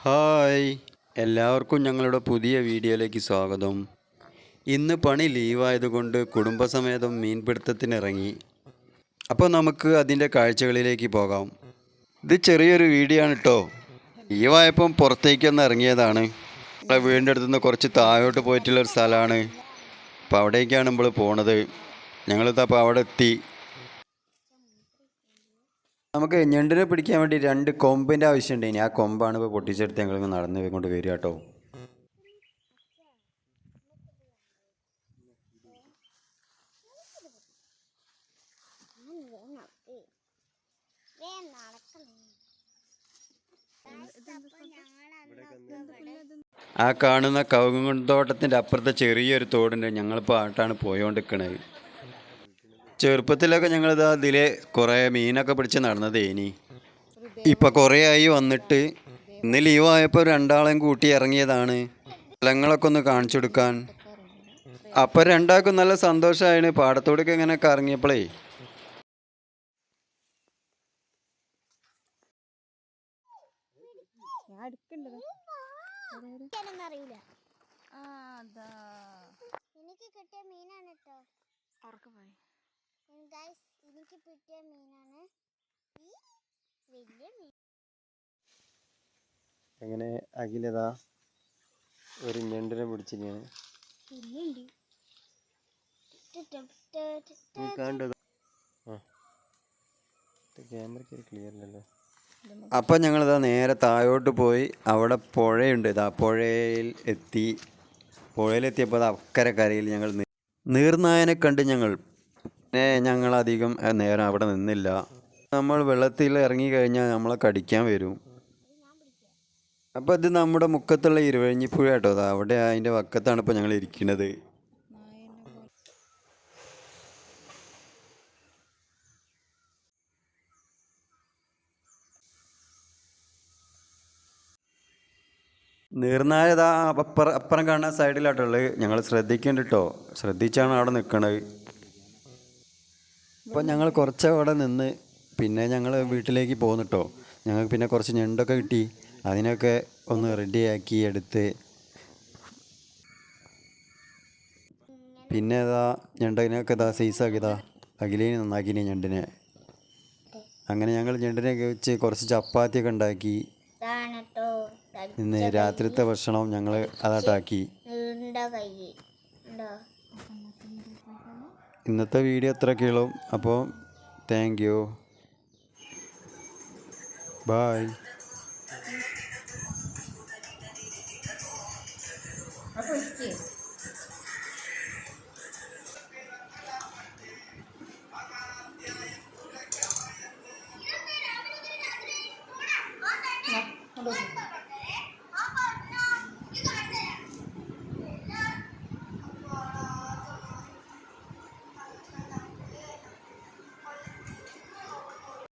Hi, എല്ലാവർക്കും ഞങ്ങളുടെ പുതിയ വീഡിയോയിലേക്ക് സ്വാഗതം. ഇന്ന് പണി ലീവായതുകൊണ്ട് കുടുംബസമേതം മീൻപിടുത്തത്തിനിറങ്ങി. അപ്പോൾ നമുക്ക് അതിൻ്റെ കാഴ്ചകളിലേക്ക് പോകാം. ഇത് ചെറിയൊരു വീഡിയോ ആണ് കേട്ടോ. ലീവായപ്പം പുറത്തേക്കൊന്ന് ഇറങ്ങിയതാണ്. നമ്മളെ വീടിൻ്റെ അടുത്തുനിന്ന് കുറച്ച് താഴോട്ട് പോയിട്ടുള്ളൊരു സ്ഥലമാണ്. അപ്പോൾ അവിടേക്കാണ് നമ്മൾ പോണത്. ഞങ്ങളിതപ്പോൾ അവിടെ എത്തി. നമുക്ക് ഞണ്ടിനെ പിടിക്കാൻ വേണ്ടി 2 കൊമ്പിൻ്റെ ആവശ്യമുണ്ട്. ഇനി ആ കൊമ്പാണ് ഇപ്പോൾ പൊട്ടിച്ചെടുത്ത് ഞങ്ങളിങ്ങനെ നടന്ന് കൊണ്ട് വരിക കേട്ടോ. ആ കാണുന്ന കവുങ്ങുന്തോട്ടത്തിൻ്റെ അപ്പുറത്തെ ചെറിയൊരു തോടുണ്ട്. ഞങ്ങളിപ്പോൾ ആട്ടാണ് പോയോണ്ടിരിക്കണത്. ചെറുപ്പത്തിലൊക്കെ ഞങ്ങളിതാ അതിലെ കുറേ മീനൊക്കെ പിടിച്ച് നടന്നത്. ഇപ്പം കുറേ ആയി വന്നിട്ട് ഇന്ന് ലീവായപ്പോൾ 2 കൂട്ടി ഇറങ്ങിയതാണ് സ്ഥലങ്ങളൊക്കെ ഒന്ന് കാണിച്ചു കൊടുക്കാൻ. അപ്പം 2 നല്ല സന്തോഷമായിരുന്നു പാടത്തോടൊക്കെ ഇങ്ങനെ കറങ്ങിയപ്പോഴേ. എനിക്ക് കിട്ടിയ മീനാണ് കേട്ടോ. എനിക്ക് കിട്ടിയ മീനാണ് ഈ വലിയ മീൻ. അങ്ങനെ അഖിലതാ ഒരു ഞണ്ടിനെ പിടിച്ചിരിക്കുകയാണ്. അപ്പം ഞങ്ങളിതാ നേരെ താഴോട്ട് പോയി അവിടെ പുഴയുണ്ട്. ഇതാ പുഴയിൽ എത്തി. പുഴയിലെത്തിയപ്പോൾ അത് അക്കരെ കരയിൽ ഞങ്ങൾ നീർനായനെ കണ്ട് ഞങ്ങളധികം നേരം അവിടെ നിന്നില്ല. നമ്മൾ വെള്ളത്തിൽ ഇറങ്ങിക്കഴിഞ്ഞാൽ നമ്മളെ കടിക്കാൻ വരും. അപ്പോൾ ഇത് നമ്മുടെ മുക്കത്തുള്ള ഇരുവഴിഞ്ഞിപ്പുഴ കേട്ടോ. അവിടെ അതിൻ്റെ വക്കത്താണ് ഇപ്പോൾ ഞങ്ങൾ ഇരിക്കുന്നത്. നീർനായ അപ്പുറം കാണുന്ന സൈഡിലാട്ടുള്ളത്. ഞങ്ങൾ ശ്രദ്ധിക്കേണ്ട കേട്ടോ. ശ്രദ്ധിച്ചാണ് അവിടെ നിൽക്കണത്. അപ്പോൾ ഞങ്ങൾ കുറച്ച് അവിടെ നിന്ന് പിന്നെ ഞങ്ങൾ വീട്ടിലേക്ക് പോന്നു കേട്ടോ. ഞങ്ങൾക്ക് പിന്നെ കുറച്ച് ഞണ്ടൊക്കെ കിട്ടി. അതിനൊക്കെ ഒന്ന് റെഡിയാക്കി എടുത്ത് പിന്നെ ഞണ്ടിനൊക്കെ സൈസാക്കിയതാ അഖിലേന് നന്നാക്കിനി ഞണ്ടിനെ. അങ്ങനെ ഞങ്ങൾ ഞണ്ടിനെയൊക്കെ വെച്ച് കുറച്ച് ചപ്പാത്തിയൊക്കെ ഉണ്ടാക്കി. ഇന്ന് രാത്രിത്തെ ഭക്ഷണം ഞങ്ങൾ അതാട്ടാക്കി. ഇന്നത്തെ വീഡിയോ അത്രയൊക്കെയുള്ളൂ. അപ്പോൾ താങ്ക് യു, ബൈ. Hello.